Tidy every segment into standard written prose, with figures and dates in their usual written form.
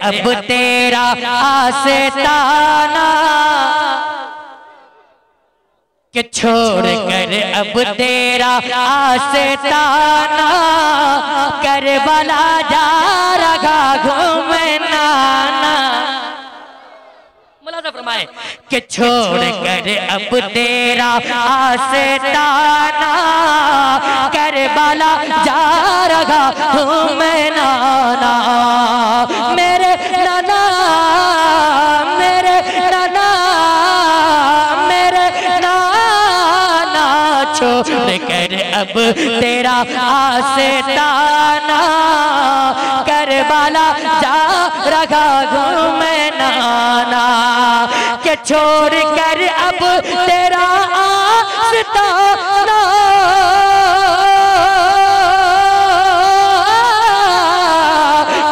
अब तेरा आस्ताना, कि छोड़ कर अब तेरा आस्ताना, करबला जा रहा घूमना। मुलाज़ा फरमाए कि छोड़ कर अब तेरा आस्ताना, करबला जा रहा घूमना। मेरे नाना, मेरे नाना, मेरे नाना, छोड़ कर अब तेरा आस्ताना, करबला जा रहा घूमना। के छोड़ कर अब तेरा आस्ताना,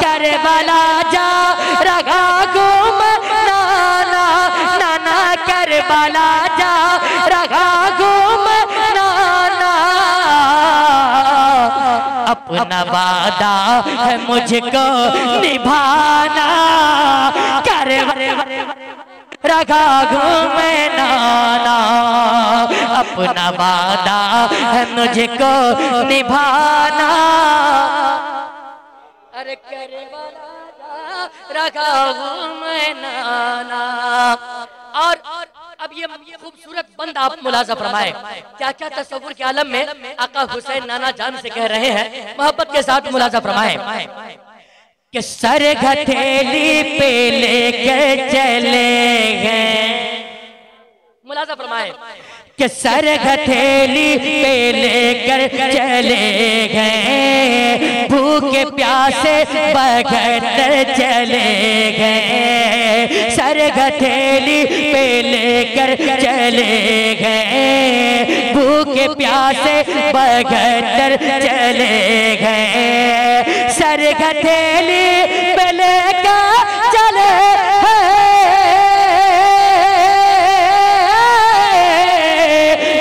करबला जा रहा घूमना। नाना करबला जा रहा घूमना। अपना वादा है मुझको निभाना, रखा घूमना। अपना वादा है मुझको निभाना, अरे करबला रखा घूमना। और अब ये खूबसूरत बंद आप मुलाज़ा फरमाए, क्या क्या तस्वुर के आलम में आका हुसैन नाना जान से कह रहे हैं, मोहब्बत के साथ मुलाज़ा फरमाए कि सर हथेली पे लेकर चले गए। मुलाज़ा फरमाए कि सर हथेली पे लेकर चले गए, भूखे प्यासे बगैर चले गए। सर हथेली पे लेकर चले गए, भूखे प्यासे बगैर चले गए। सर हथेली पे लेकर चले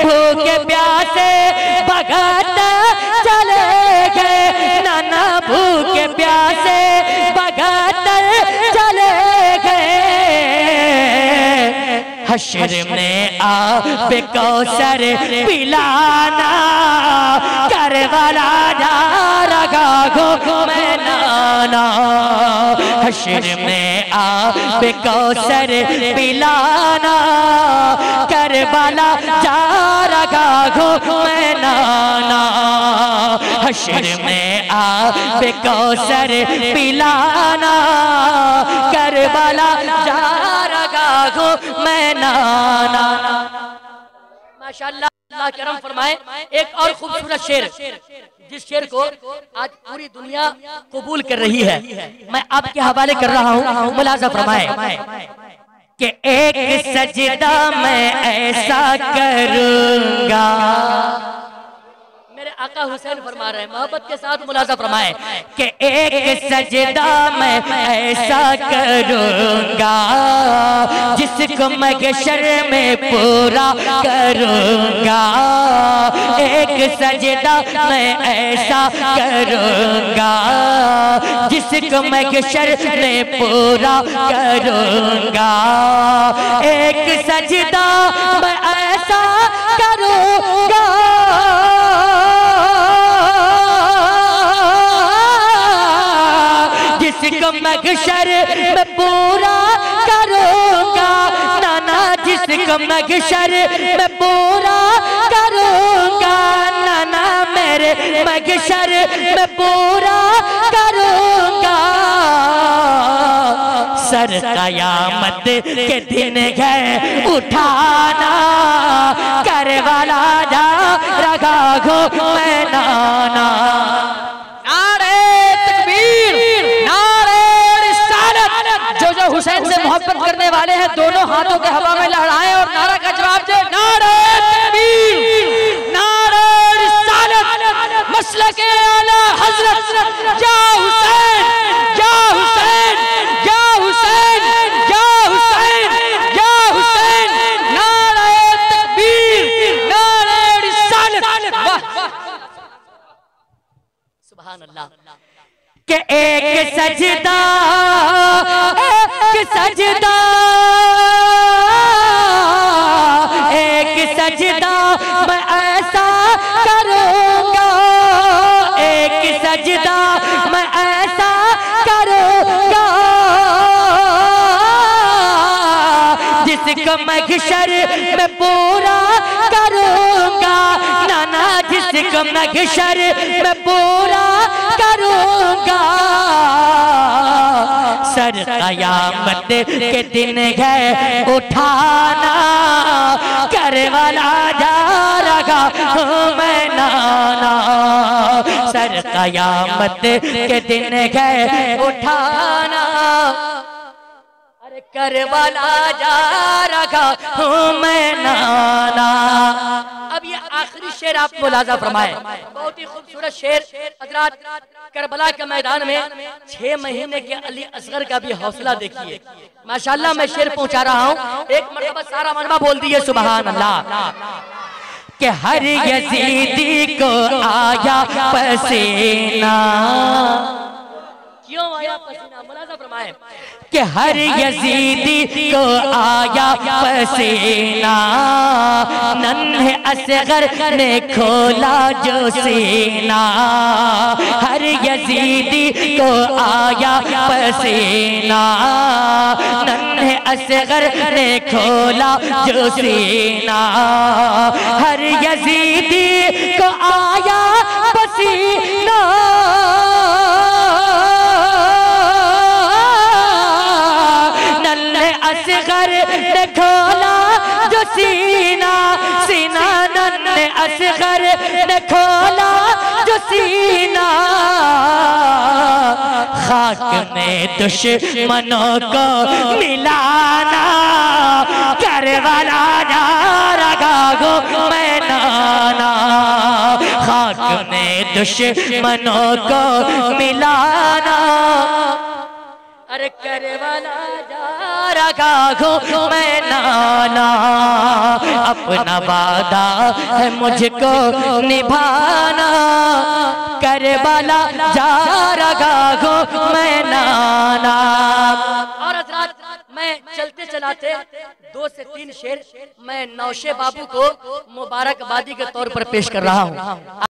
भूखे प्यासे बगैर चले गए। हश्र में आब कौसर पिलाना, करबला जा रहा घूमना। हश्र में आब कौसर पिलाना, करबला जा रहा घूमना। हश्र में आब कौसर पिलाना, करबला जा रहा घूमना। माशाअल्लाह, अल्लाह करम फरमाए। एक और खूबसूरत शेर, जिस शेर को आज पूरी दुनिया कबूल कर रही है, मैं आपके हवाले कर रहा हूँ। मुलाज़ा फरमाए कि एक सजदा मैं ऐसा करूँगा। मेरे आका हुसैन फरमा रहे हैं, मोहब्बत के साथ मुलाज़ा फरमाए कि एक सजदा मैं ऐसा करूँगा, जिसको महशर में पूरा करूँगा। एक सजदा मैं ऐसा करूँगा, जिसको महशर में पूरा करूँगा। एक सजदा मैं ऐसा करूँगा, जिसको महशर में पूरा करूँगा। नाना जिसको महशर में पूरा करूँगा। नाना मेरे महशर में पूरा करूँगा। सर कयामत के दिन है उठाना, करबला जा रहा घूमना। हुसैन से मोहब्बत करने वाले हैं, दोनों हाथों के हवा में लहराएं और नारा का जवाब दें, नारे तकबीर, नारे रिसालत, मसलके आला हज़रत, या हुसैन, या हुसैन, या हुसैन, या हुसैन, या हुसैन, नारे तकबीर, नारे रिसालत। सुभान अल्लाह। कि एक सजदा करूंगा, जिसको महशर में पूरा करूंगा, नाना जिसको महशर में पूरा करूंगा। सर क़यामत के दिन है उठाना, करबला जा रहा हूँ मैं नाना। सर क़यामत के दिन है उठाना, अरे करबला जा रहा हूँ मैं नाना। अब ये आखिरी शेर आप मुलाजा फरमाए, बहुत ही खूबसूरत शेर। हज़रात करबला के मैदान में 6 महीने के अली असगर का भी हौसला देखिए। माशाल्लाह मैं शेर पहुंचा रहा हूँ, एक मरतबा सारा मनवा बोल दिए सुभान अल्लाह। कि हर यजीदी को आया पसीना, क्यों आया पसीना? मुलाजा फरमाए कि हर यजीदी को आया पसीना, नन्हे असगर ने खोला जो सीना। हर यजीदी को आया पसीना, नन्हे असगर ने खोला जो सीना। हर यजीदी को आया पसीना, असगर ने खोला जो सीना, सीना नन्हे असगर ने खोला जो सीना। खाक में दुश्मनों को मिलाना, करबला जा रहा हूँ मैं नाना। खाक में दुश्मनों को मिलाना, अरे करबला जा रहा हूँ मैं नाना। अपना वादा है मुझको निभाना, करबला जा रहा हूँ मैं नाना। और हज़रात मैं चलते चलाते 2 से 3 शेर मैं नौशे बाबू को मुबारकबादी के तौर पर पेश कर रहा हूँ।